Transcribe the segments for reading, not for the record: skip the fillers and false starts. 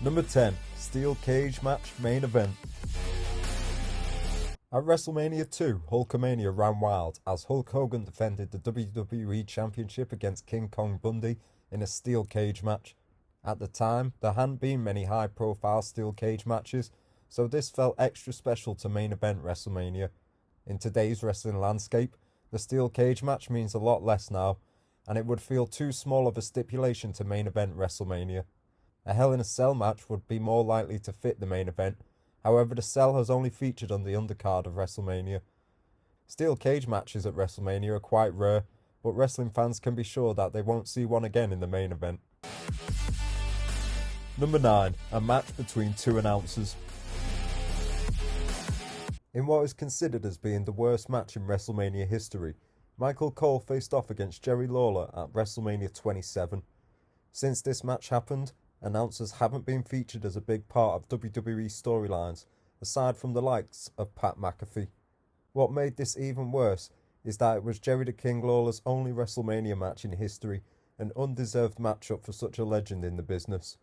Number 10. Steel Cage Match Main Event. At WrestleMania 2, Hulkamania ran wild as Hulk Hogan defended the WWE Championship against King Kong Bundy in a steel cage match. At the time, there hadn't been many high-profile steel cage matches, so this felt extra special to main event WrestleMania. In today's wrestling landscape, the steel cage match means a lot less now, and it would feel too small of a stipulation to main event WrestleMania. A Hell in a Cell match would be more likely to fit the main event, however the cell has only featured on the undercard of WrestleMania. Steel cage matches at WrestleMania are quite rare, but wrestling fans can be sure that they won't see one again in the main event. Number 9. A match between two announcers. In what is considered as being the worst match in WrestleMania history, Michael Cole faced off against Jerry Lawler at WrestleMania 27. Since this match happened, announcers haven't been featured as a big part of WWE storylines, aside from the likes of Pat McAfee. What made this even worse is that it was Jerry the King Lawler's only WrestleMania match in history, an undeserved matchup for such a legend in the business.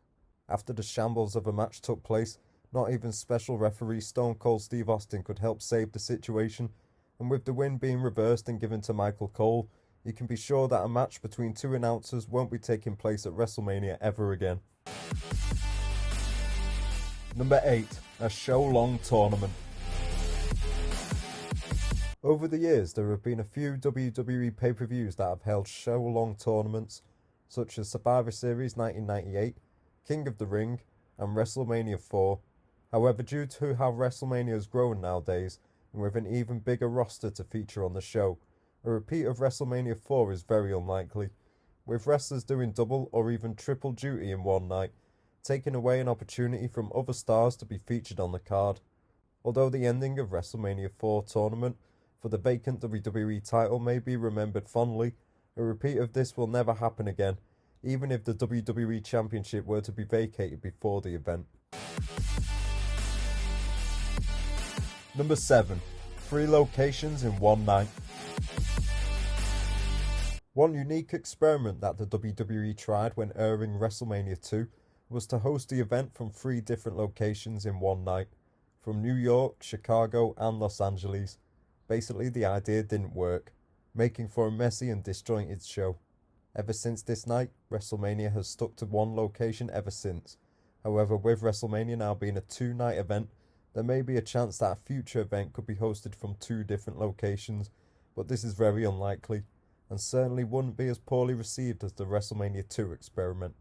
After the shambles of a match took place, not even special referee Stone Cold Steve Austin could help save the situation, and with the win being reversed and given to Michael Cole, you can be sure that a match between two announcers won't be taking place at WrestleMania ever again. Number 8. A show-long tournament. Over the years, there have been a few WWE pay-per-views that have held show-long tournaments, such as Survivor Series 1998, King of the Ring, and WrestleMania 4. However, due to how WrestleMania has grown nowadays, and with an even bigger roster to feature on the show, a repeat of WrestleMania 4 is very unlikely, with wrestlers doing double or even triple duty in one night, taking away an opportunity from other stars to be featured on the card. Although the ending of WrestleMania 4 tournament for the vacant WWE title may be remembered fondly, a repeat of this will never happen again, even if the WWE Championship were to be vacated before the event. Number 7. 3 locations in one night. One unique experiment that the WWE tried when airing WrestleMania 2 was to host the event from 3 different locations in one night, from New York, Chicago, and Los Angeles. Basically, the idea didn't work, making for a messy and disjointed show. Ever since this night, WrestleMania has stuck to one location ever since. However, with WrestleMania now being a 2-night event, there may be a chance that a future event could be hosted from 2 different locations, but this is very unlikely, and certainly wouldn't be as poorly received as the WrestleMania 2 experiment.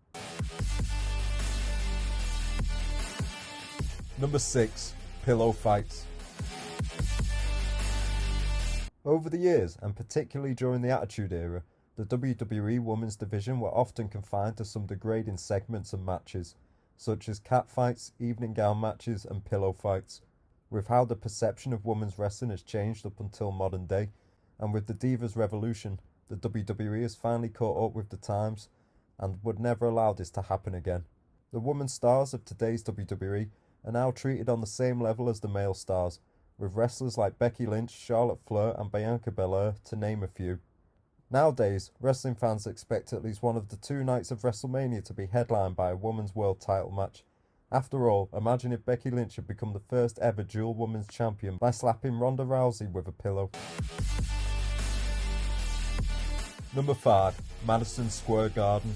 Number 6. Pillow fights. Over the years, and particularly during the Attitude Era, the WWE Women's Division were often confined to some degrading segments and matches, such as catfights, evening gown matches, and pillow fights. With how the perception of women's wrestling has changed up until modern day, and with the Divas Revolution, the WWE has finally caught up with the times and would never allow this to happen again. The women stars of today's WWE are now treated on the same level as the male stars, with wrestlers like Becky Lynch, Charlotte Flair, and Bianca Belair, to name a few. Nowadays, wrestling fans expect at least one of the 2 nights of WrestleMania to be headlined by a women's world title match. After all, imagine if Becky Lynch had become the first ever dual women's champion by slapping Ronda Rousey with a pillow. Number 5. Madison Square Garden.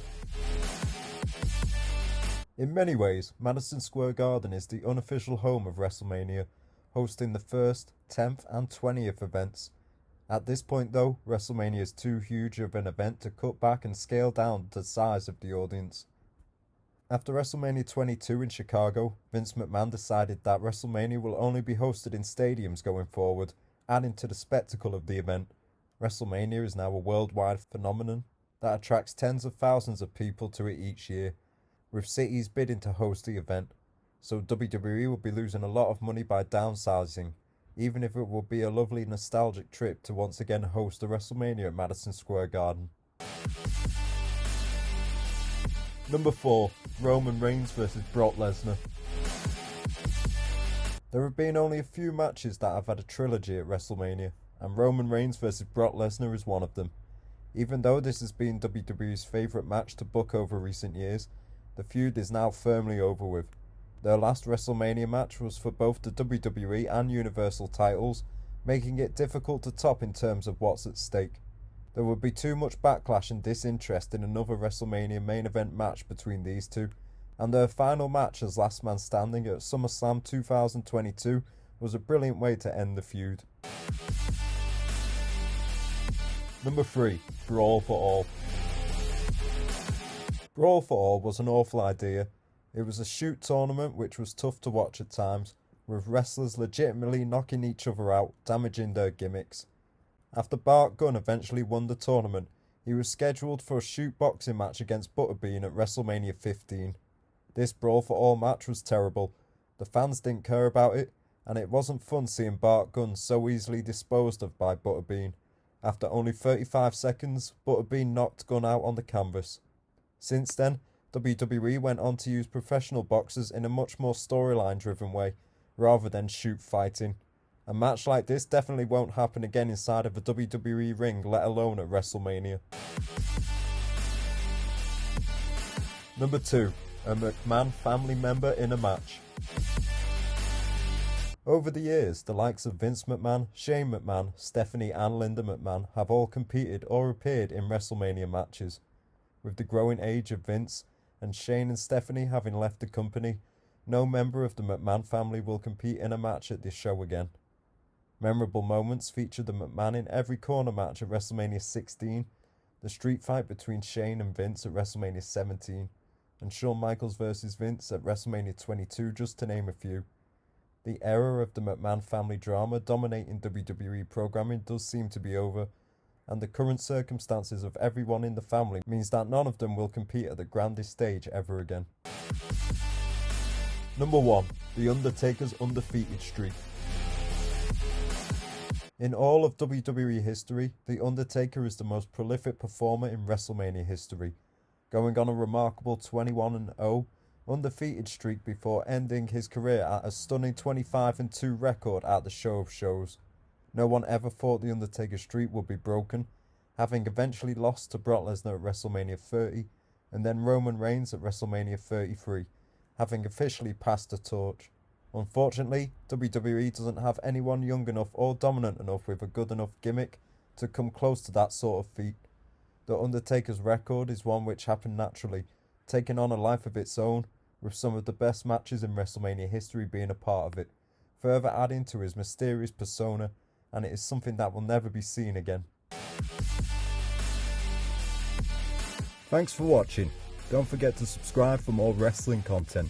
In many ways, Madison Square Garden is the unofficial home of WrestleMania, hosting the 1st, 10th, and 20th events. At this point though, WrestleMania is too huge of an event to cut back and scale down the size of the audience. After WrestleMania 22 in Chicago, Vince McMahon decided that WrestleMania will only be hosted in stadiums going forward, adding to the spectacle of the event. WrestleMania is now a worldwide phenomenon that attracts tens of thousands of people to it each year, with cities bidding to host the event, so WWE will be losing a lot of money by downsizing, even if it will be a lovely nostalgic trip to once again host a WrestleMania at Madison Square Garden. Number 4. Roman Reigns vs Brock Lesnar. There have been only a few matches that have had a trilogy at WrestleMania, and Roman Reigns vs Brock Lesnar is one of them. Even though this has been WWE's favourite match to book over recent years, The feud is now firmly over with. Their last WrestleMania match was for both the WWE and Universal titles, making it difficult to top in terms of what's at stake. There would be too much backlash and disinterest in another WrestleMania main event match between these two, and their final match as last man standing at SummerSlam 2022 was a brilliant way to end the feud. Number 3. Brawl for All. Brawl for All was an awful idea. It was a shoot tournament which was tough to watch at times, with wrestlers legitimately knocking each other out, damaging their gimmicks. After Bart Gunn eventually won the tournament, he was scheduled for a shoot boxing match against Butterbean at WrestleMania 15. This Brawl for All match was terrible. The fans didn't care about it, and it wasn't fun seeing Bart Gunn so easily disposed of by Butterbean. After only 35 seconds, Butterbean knocked Gunn out on the canvas. Since then, WWE went on to use professional boxers in a much more storyline-driven way, rather than shoot fighting. A match like this definitely won't happen again inside of a WWE ring, let alone at WrestleMania. Number 2. A McMahon family member in a match. Over the years, the likes of Vince McMahon, Shane McMahon, Stephanie and Linda McMahon have all competed or appeared in WrestleMania matches. With the growing age of Vince and Shane and Stephanie having left the company, no member of the McMahon family will compete in a match at this show again. Memorable moments feature the McMahon in every corner match at WrestleMania 16, the street fight between Shane and Vince at WrestleMania 17, and Shawn Michaels vs Vince at WrestleMania 22, just to name a few. The era of the McMahon family drama dominating WWE programming does seem to be over, and the current circumstances of everyone in the family means that none of them will compete at the grandest stage ever again. Number 1. The Undertaker's undefeated streak. In all of WWE history, The Undertaker is the most prolific performer in WrestleMania history, going on a remarkable 21-0 undefeated streak before ending his career at a stunning 25-2 record at the Show of Shows. No one ever thought The Undertaker's streak would be broken, having eventually lost to Brock Lesnar at WrestleMania 30, and then Roman Reigns at WrestleMania 33, having officially passed the torch. Unfortunately, WWE doesn't have anyone young enough or dominant enough with a good enough gimmick to come close to that sort of feat. The Undertaker's record is one which happened naturally, taking on a life of its own, with some of the best matches in WrestleMania history being a part of it, further adding to his mysterious persona, and it is something that will never be seen again. Thanks for watching. Don't forget to subscribe for more wrestling content.